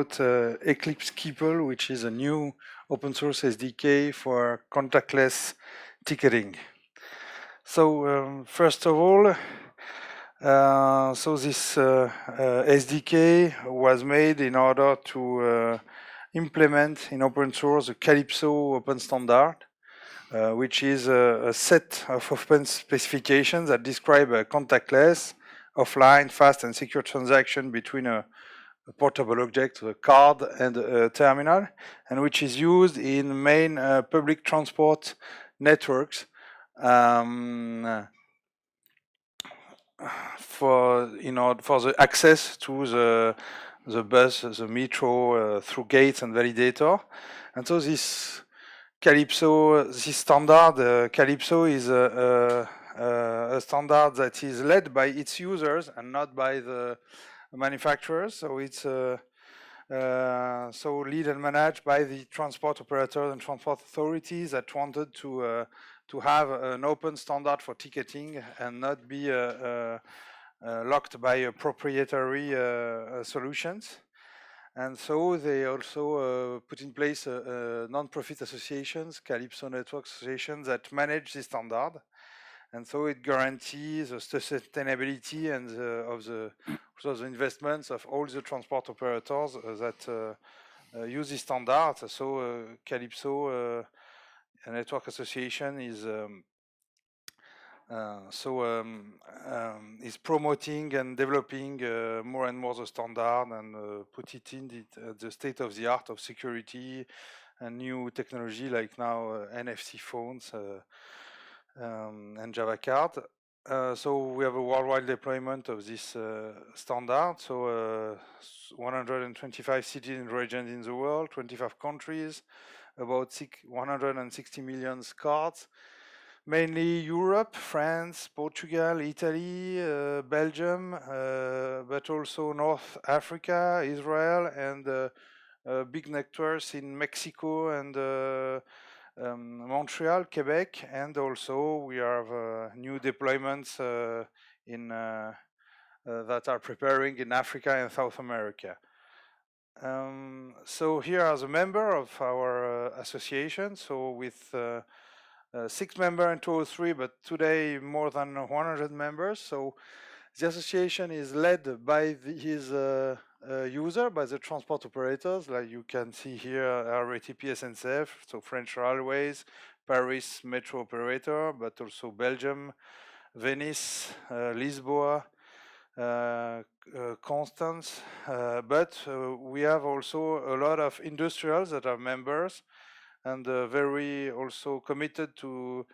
about Eclipse Keeple, which is a new open source SDK for contactless ticketing. So first of all, so this SDK was made in order to implement in open source a Calypso open standard, which is a set of open specifications that describe a contactless, offline, fast, and secure transaction between a portable object, a card, and a terminal, and which is used in main public transport networks for the access to the bus, the metro through gates and validator. And so this Calypso, this standard, Calypso is a standard that is led by its users and not by the manufacturers. So it's so lead and managed by the transport operators and transport authorities that wanted to have an open standard for ticketing and not be locked by proprietary solutions. And so they also put in place non-profit associations, Calypso Network Associations, that manage the standard. And so it guarantees the sustainability and of the investments of all the transport operators that use this standard. So Calypso Network Association is is promoting and developing more and more the standard and put it in the state of the art of security and new technology like now NFC phones and Java card. So we have a worldwide deployment of this standard. So 125 cities and regions in the world, 25 countries, about 160 million cards. Mainly Europe, France, Portugal, Italy, Belgium, but also North Africa, Israel, and big networks in Mexico and Montreal, Quebec, and also we have new deployments that are preparing in Africa and South America. So here are the members of our association. So with 6 members in 2003, but today more than 100 members. So the association is led by his user, by the transport operators, like you can see here, RATP SNCF, so French Railways, Paris Metro Operator, but also Belgium, Venice, Lisboa, Constance, but we have also a lot of industrials that are members and very also committed to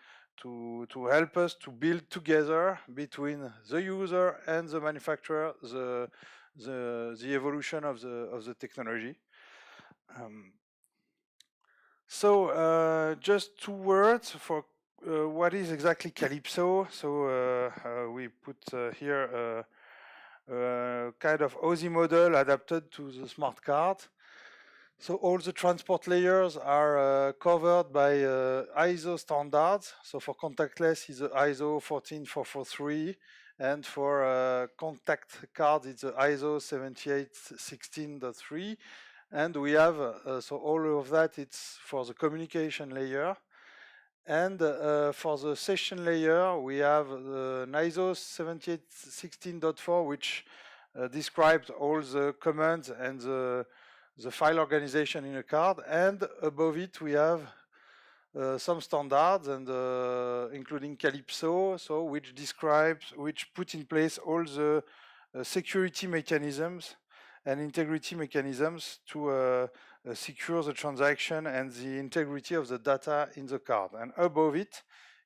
help us to build together between the user and the manufacturer the evolution of the technology. So just 2 words for what is exactly Calypso. So we put here kind of OSI model adapted to the smart card. So all the transport layers are covered by ISO standards. So for contactless is the ISO 14443, and for contact cards it's the ISO 7816.3. And we have so all of that, it's for the communication layer. And for the session layer, we have an ISO 7816.4, which describes all the commands and the file organization in a card. And above it, we have some standards, and including Calypso, so which put in place all the security mechanisms and integrity mechanisms to secure the transaction and the integrity of the data in the card. And above it,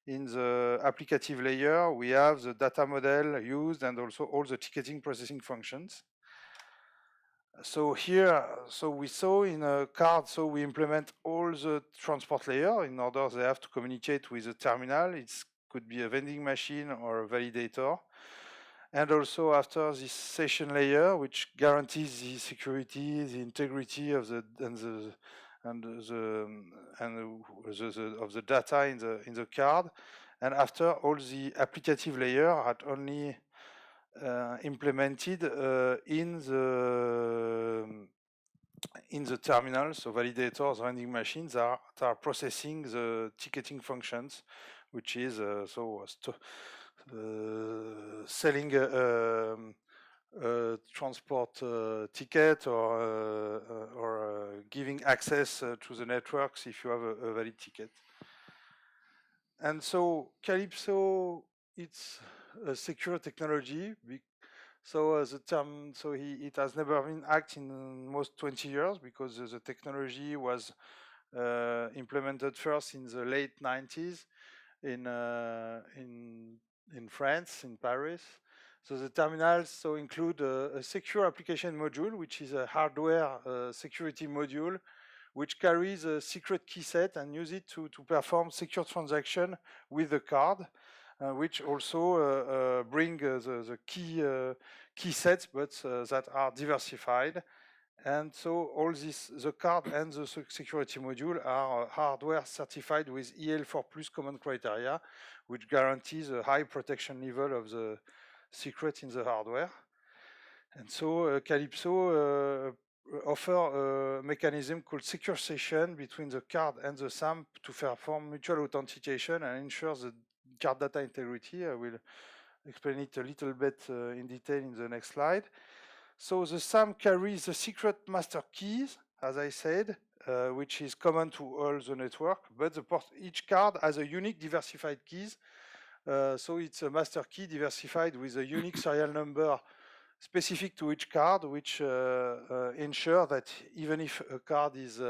in the applicative layer, we have the data model used and also all the ticketing processing functions. So here, so we saw in a card, so we implement all the transport layer in order they have to communicate with the terminal. It could be a vending machine or a validator. And also after this session layer, which guarantees the security, the integrity of the of the data in the card. And after all the applicative layer are only implemented in in the terminal, so validators, vending machines are processing the ticketing functions, which is selling a transport ticket or giving access to the networks if you have a valid ticket. And so Calypso, it's a secure technology. So the term, so it has never been hacked in almost 20 years because the technology was implemented first in the late 90s in France, in Paris. So the terminals so include a secure application module, which is a hardware security module, which carries a secret key set and use it to perform secure transaction with the card, which also bring the key sets, but that are diversified. And so all this, the card and the security module are hardware certified with EL4 Plus common criteria, which guarantees a high protection level of the secret in the hardware. And so Calypso offer a mechanism called secure session between the card and the SAM to perform mutual authentication and ensure the card data integrity. I will explain it a little bit in detail in the next slide. So the SAM carries the secret master keys, as I said, which is common to all the network, but each card has a unique diversified keys. So it's a master key diversified with a unique serial number specific to each card, which ensure that even if a card is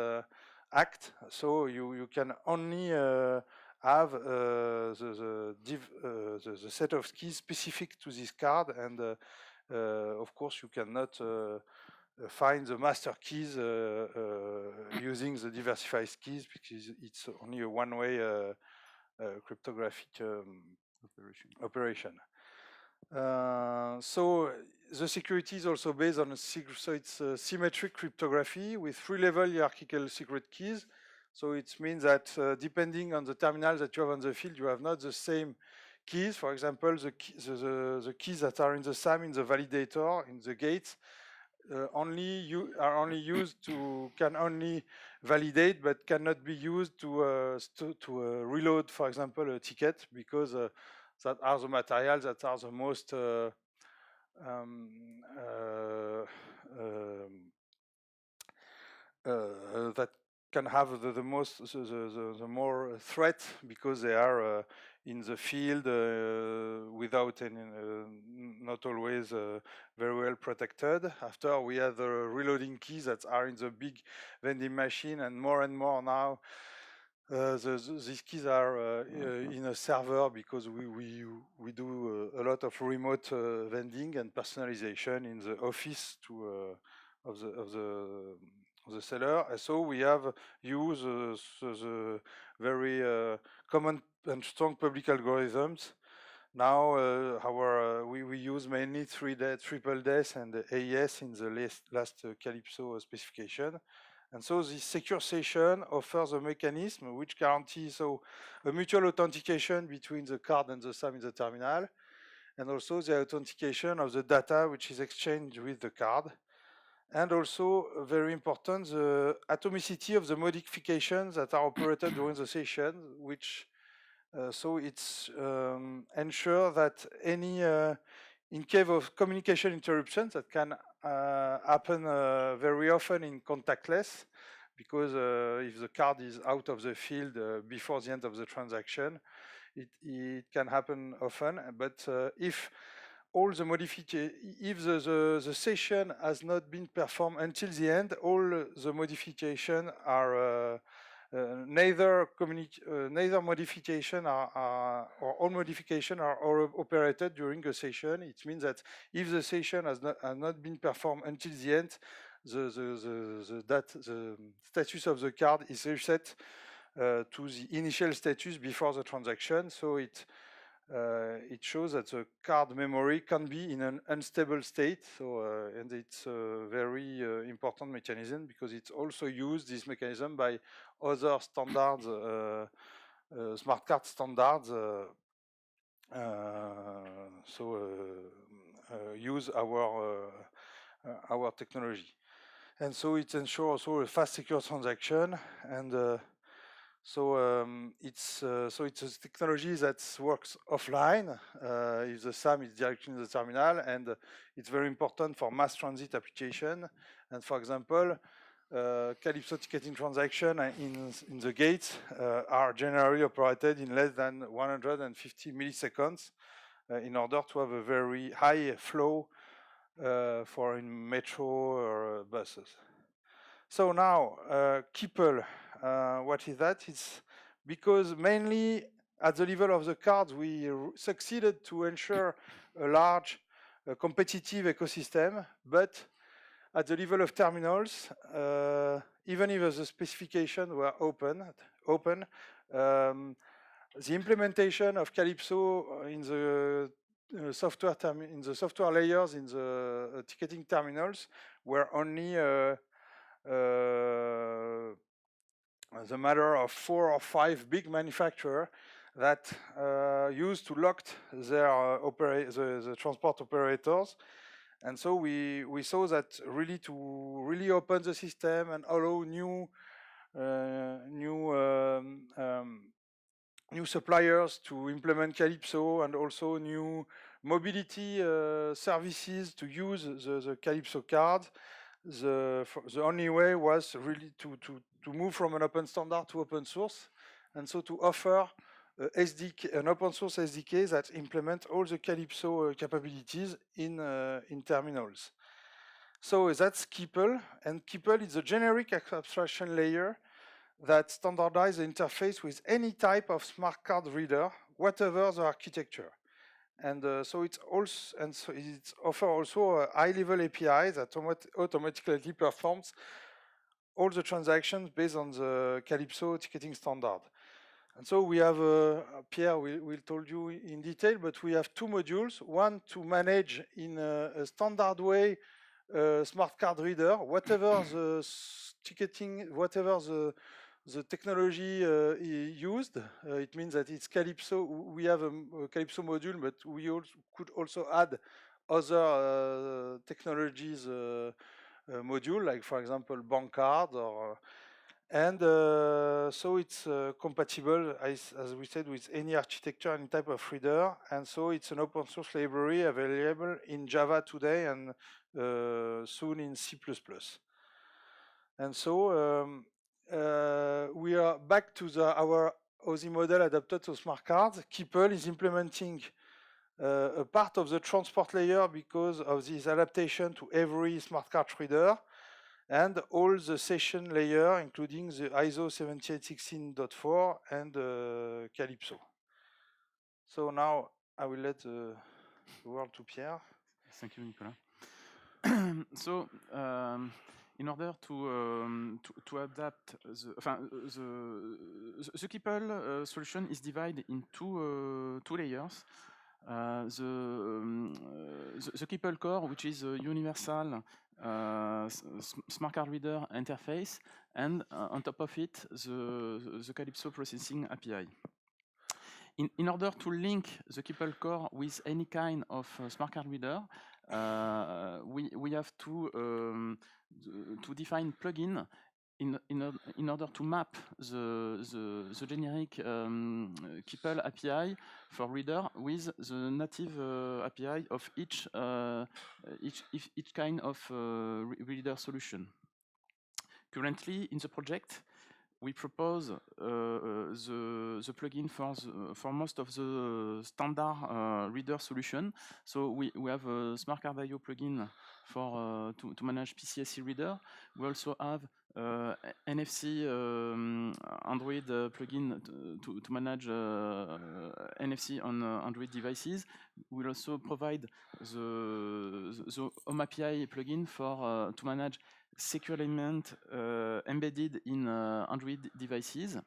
hacked, so you can only have the set of keys specific to this card, and of course you cannot find the master keys using the diversified keys because it's only a one-way cryptographic operation. So the security is also based on so it's a symmetric cryptography with 3-level hierarchical secret keys. So it means that depending on the terminal that you have on the field, you have not the same keys. For example, the keys that are in the SAM, in the validator, in the gates, are only used to, can only validate, but cannot be used to reload, for example, a ticket, because that are the materials that are the most that can have the most the more threat, because they are in the field without any not always very well protected. After we have the reloading keys that are in the big vending machine, and more now these keys are in a server, because we do a lot of remote vending and personalization in the office of the seller. And so we have used the very common and strong public algorithms. Now we use mainly triple DES and AES in the last Calypso specification. And so this secure session offers a mechanism which guarantees a mutual authentication between the card and the SAM in the terminal, and also the authentication of the data which is exchanged with the card. And also, very important, the atomicity of the modifications that are operated during the session, which so it's ensure that any in case of communication interruptions that can happen very often in contactless, because if the card is out of the field before the end of the transaction, it can happen often. But if all the modification, if the session has not been performed until the end, all the modification are neither modification or all modification are operated during a session. It means that if the session has not been performed until the end, the status of the card is reset to the initial status before the transaction. So it shows that the card memory can be in an unstable state. So and it's a very important mechanism, because it's also used, this mechanism, by other standards, smart card standards. Use our technology. And so it ensures also a fast, secure transaction. And it's a technology that works offline if the SAM is directly in the terminal, and it's very important for mass transit application. And for example, Calypso ticketing transaction in the gates are generally operated in less than 150 milliseconds in order to have a very high flow for in metro or buses. So now, Keeple, what is that? It's because mainly at the level of the cards, we succeeded to ensure a large competitive ecosystem, but at the level of terminals, even if the specifications were open, the implementation of Calypso in the software layers in the ticketing terminals were only the matter of 4 or 5 big manufacturers that used to lock their the transport operators. And so we saw that really to open the system and allow new suppliers to implement Calypso, and also new mobility services to use the Calypso card. The only way was really to move from an open standard to open source, and so to offer an open source SDK that implement all the Calypso capabilities in terminals. So that's Keeple, and Keeple is a generic abstraction layer that standardize the interface with any type of smart card reader, whatever the architecture. And so it offers also a high-level API that automatically performs all the transactions based on the Calypso ticketing standard. And so we have, Pierre will told you in detail, but we have 2 modules. One to manage in a standard way smart card reader, whatever the ticketing, whatever the technology used. It means that it's Calypso. We have a Calypso module, but we could also add other technologies module, like for example bank card, or so it's compatible, as we said, with any architecture, any type of reader. And so it's an open source library available in Java today, and soon in C++. And so we are back to our OSI model adapted to smart cards. Keeple is implementing a part of the transport layer because of this adaptation to every smart card reader, and all the session layer, including the ISO 7816.4 and Calypso. So now I will let the word to Pierre. Thank you, Nicolas. So, in order to adapt the Keeple solution is divided in two layers. The Keeple core, which is a universal smart card reader interface, and on top of it, the Calypso processing API. In order to link the Keeple core with any kind of smart card reader, we have to define plugin in order to map the generic Keeple API for reader with the native API of each kind of reader solution. Currently, in the project, we propose the plugin for most of the standard reader solution. So we have a Smart Card IO plugin for to manage PCSC reader. We also have NFC Android plugin to manage NFC on Android devices. We'll also provide the Home API plugin for to manage secure element embedded in Android devices.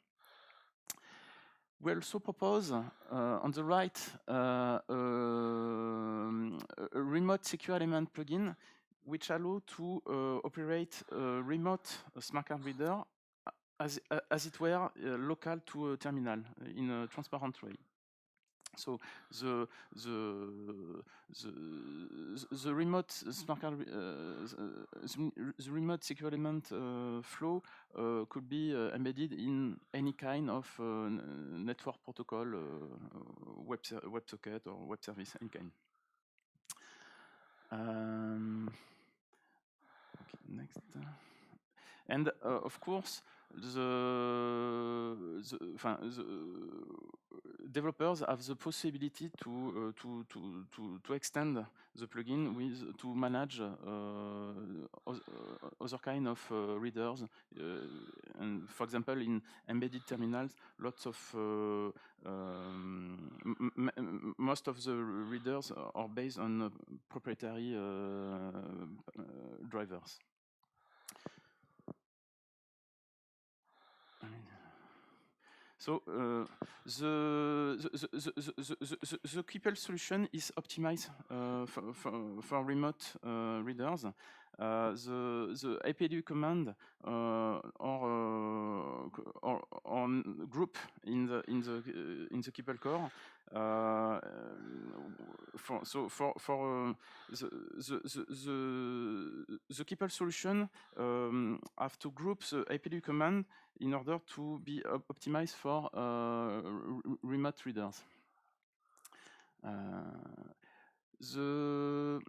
We also propose on the right a remote secure element plugin which allow to operate a remote smart card reader as it were local to a terminal in a transparent way. So the remote smart card, the remote secure element flow could be embedded in any kind of network protocol, WebSocket or web service, any kind. Okay, next. And of course, the developers have the possibility to extend the plugin to manage other kind of readers. And for example, in embedded terminals, lots of most of the readers are based on proprietary drivers. So the Keppel solution is optimized for remote readers. The APDU command or group in the Keppel core. The Keppel solution have to group the APDU command in order to be optimized for remote readers. The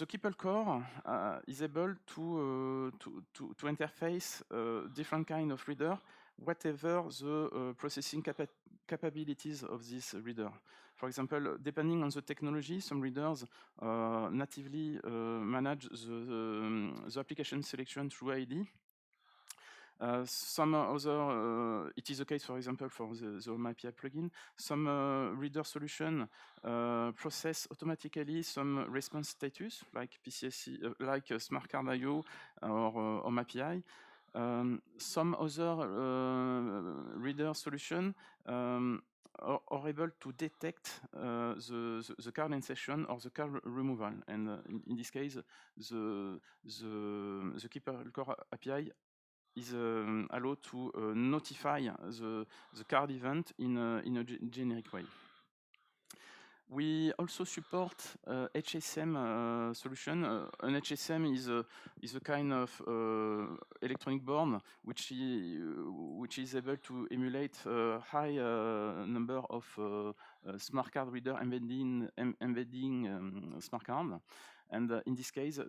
Keppel core is able to interface different kind of reader, whatever the processing capabilities of this reader. For example, depending on the technology, some readers natively manage the application selection through ID. Some other, it is the case, for example, for the Home API plugin. Some reader solution process automatically some response status, like PCSC, like Smart Card IO or Home API. Some other reader solution are able to detect the card insertion or the card removal, and in this case, the Keppel Core API is allowed to notify the card event in a generic way. We also support HSM solution. An HSM is a kind of electronic board which is able to emulate a high number of smart card reader embedding smart card. And in this case, we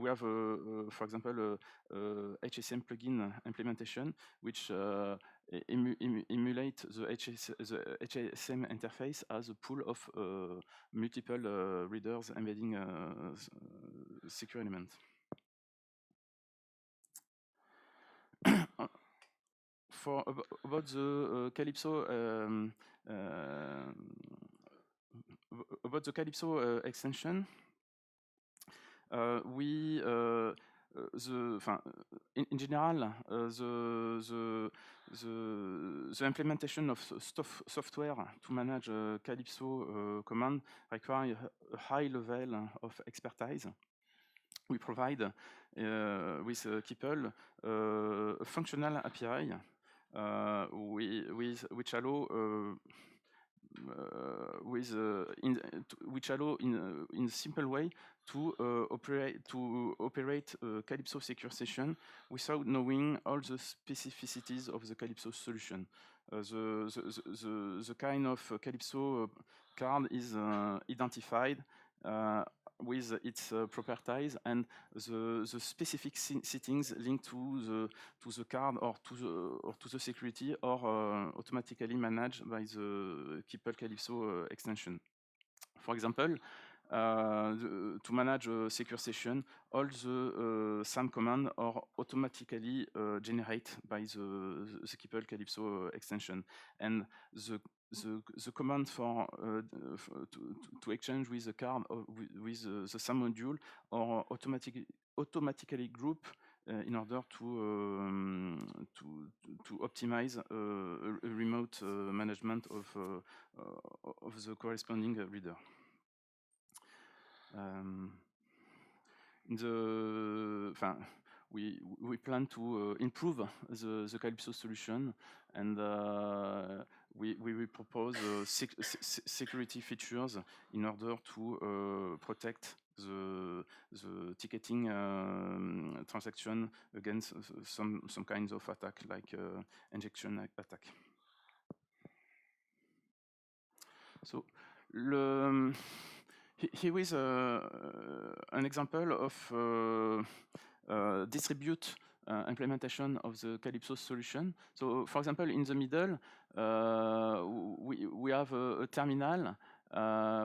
have, for example, HSM plugin implementation, which emulate the HSM interface as a pool of multiple readers embedding secure elements. About the Calypso extension, we in general the implementation of software to manage Calypso command require a high level of expertise. We provide with Keppel a functional API which allow in a simple way to operate Calypso secure session without knowing all the specificities of the Calypso solution. The kind of Calypso card is identified with its properties, and the specific settings linked to the card or to the security are automatically managed by the Keppel Calypso extension. For example, to manage a secure session, all the SAM commands are automatically generated by the Keppel Calypso extension, and the command to exchange with the card or with the SAM module are automatically grouped in order to optimize a remote management of the corresponding reader. We plan to improve the Calypso solution, and we will propose security features in order to protect the ticketing transaction against some kinds of attack, like injection attack. So here is an example of distribute implementation of the Calypso solution. So, for example, in the middle, we have a terminal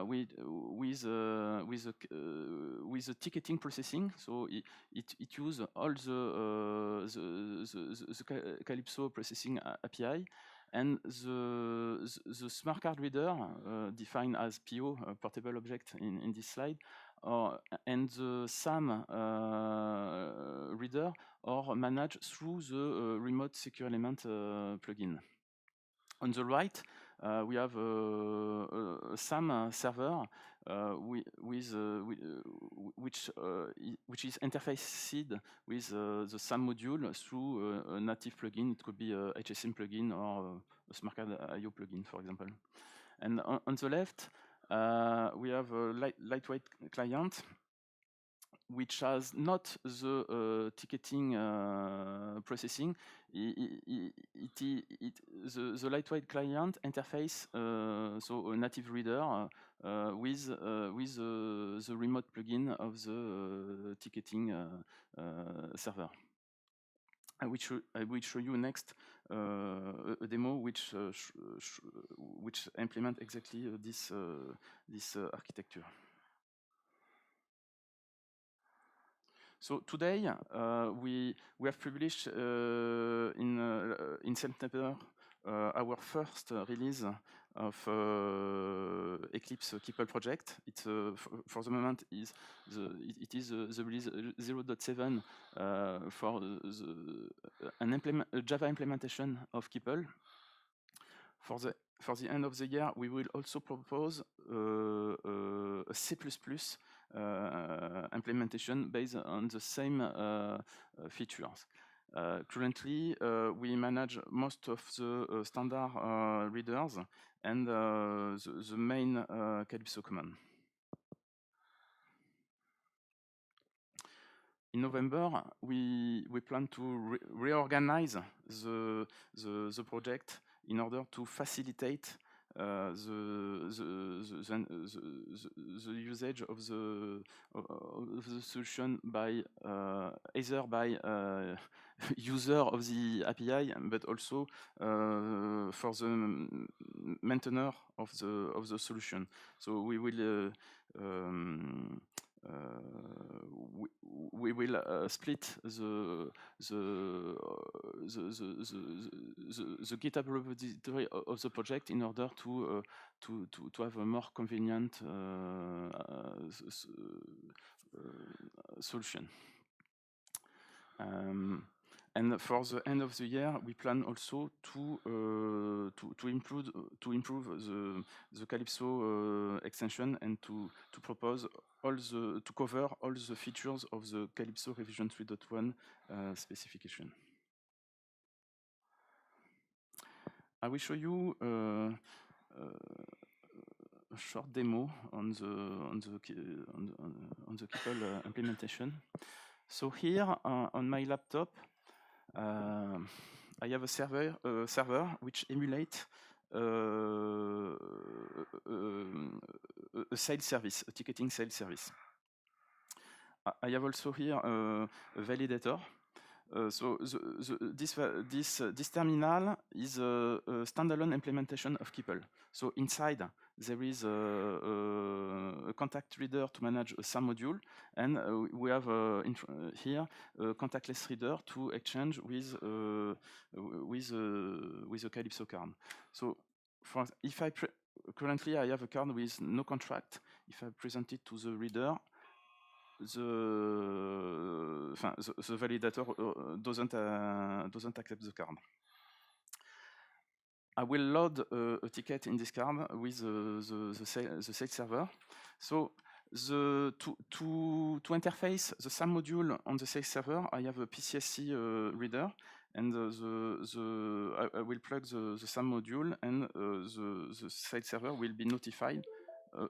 with the ticketing processing. So it uses all the Calypso processing API. And the smart card reader, defined as PO, portable object in this slide, and the SAM reader are managed through the remote secure element plugin. On the right, we have a SAM server which is interfaced with the SAM module through a native plugin. It could be a HSM plugin or a Smart Card IO plugin, for example. And on the left, we have a lightweight client which has not the ticketing processing. The lightweight client interface, so a native reader with the remote plugin of the ticketing server. I will show you next a demo which implement exactly this architecture. So today we have published in September our first release of Eclipse Keeple project. It's for the moment it is the release 0.7 for a Java implementation of Keeple. For the end of the year, we will also propose a C++ implementation based on the same features. Currently, we manage most of the standard readers and the main Calypso command. In November, we plan to reorganize the project in order to facilitate the usage of the solution by either by user of the API, but also for the maintainer of the solution. So we will split the GitHub repository of the project in order to have a more convenient solution. And for the end of the year, we plan also to improve the Calypso extension and to propose to cover all the features of the Calypso revision 3.1 specification. I will show you a short demo on the Keeple implementation. So here on my laptop, I have a server which emulates a sales service, a ticketing sales service. I have also here a validator. So this terminal is a standalone implementation of Keeple. So inside there is a contact reader to manage a SAM module, and we have here a contactless reader to exchange with a Calypso card. So currently I have a card with no contract. If I present it to the reader, the validator doesn't accept the card. I will load a ticket in this card with the sales server. So to interface the SAM module on the sales server, I have a PCSC reader, and I will plug the SAM module, and the site server will be notified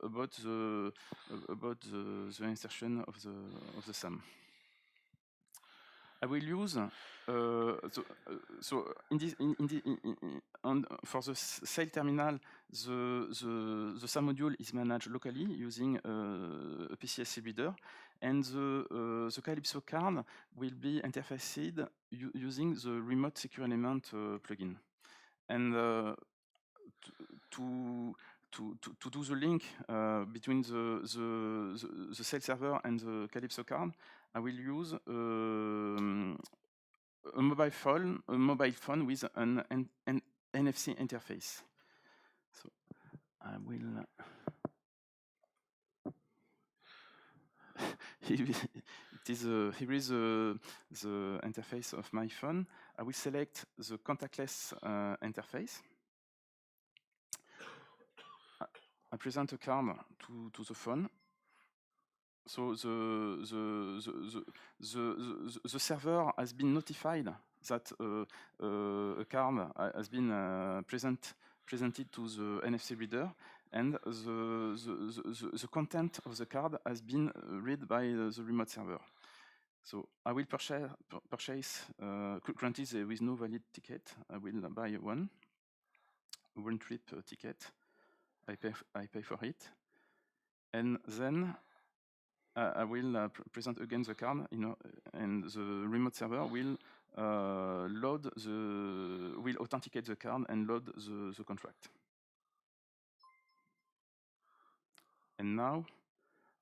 about the insertion of the SAM. I will use so for the sale terminal, the SAM module is managed locally using a PCSC reader, and the Calypso card will be interfaced using the remote secure element plugin. And to do the link between the sale server and the Calypso card, I will use a mobile phone with an NFC interface. So I will. Here is the interface of my phone. I will select the contactless interface. I present a card to the phone. So the server has been notified that a card has been presented to the NFC reader, and the content of the card has been read by the remote server. So I will purchase currently there is no valid ticket. I will buy one trip ticket. I pay for it, and then I will present again the card, and the remote server will will authenticate the card and load the contract. And now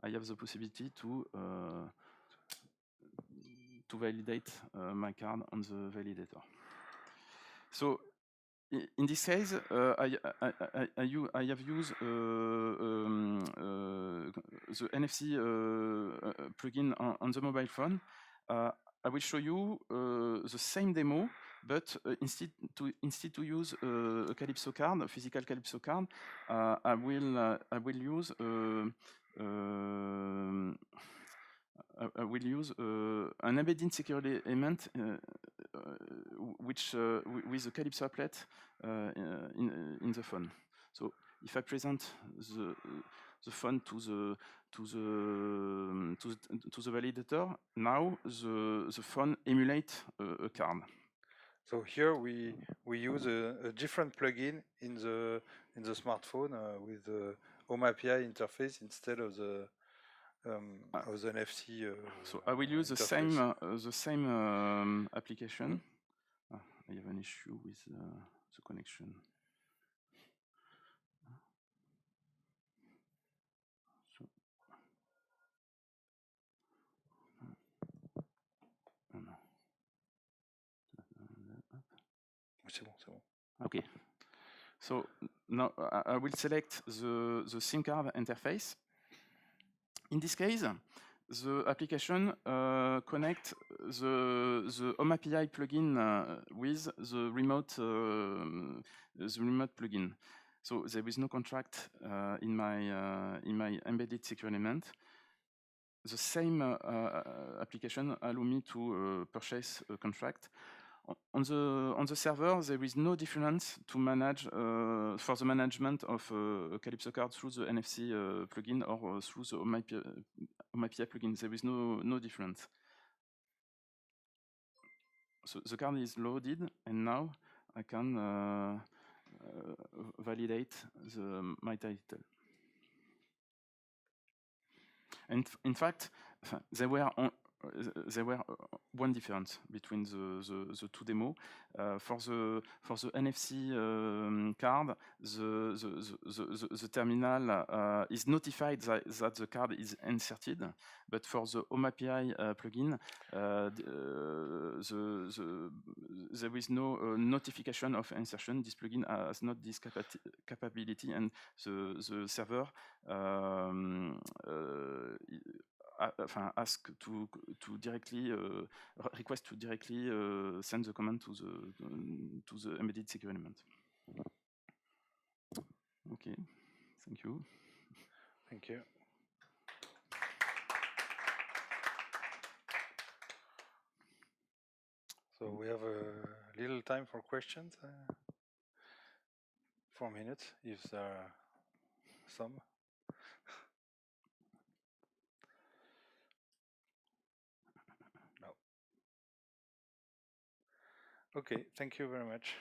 I have the possibility to validate my card on the validator. So in this case, I have used the NFC plugin on the mobile phone. I will show you the same demo, but instead to use a Calypso card, a physical Calypso card, I will use an embedded security element which with the Calypso applet in the phone. So if I present the phone to the validator, now the phone emulates a card. So here we use a different plugin in the smartphone with the Home API interface instead of the NFC. So I will use interface. the same application. I have an issue with the connection. So, C'est bon. Okay. So now I will select the SIM card interface. In this case, the application connects the Home API plugin with the remote plugin. So there is no contract in my embedded secure element. The same application allows me to purchase a contract. On the server, there is no difference to manage for the management of a Calypso card through the NFC plugin or through the Home API plugin. There is no difference. So the card is loaded, and now I can validate my title. And in fact, there were one difference between the two demos. For the NFC card, the terminal is notified that the card is inserted, but for the Home API plugin, there is no notification of insertion. This plugin has not this capability, and the server ask to directly request to directly send the command to the embedded secure element. Okay, thank you. Thank you. So we have a little time for questions. 4 minutes, if there are some. No. Okay, thank you very much.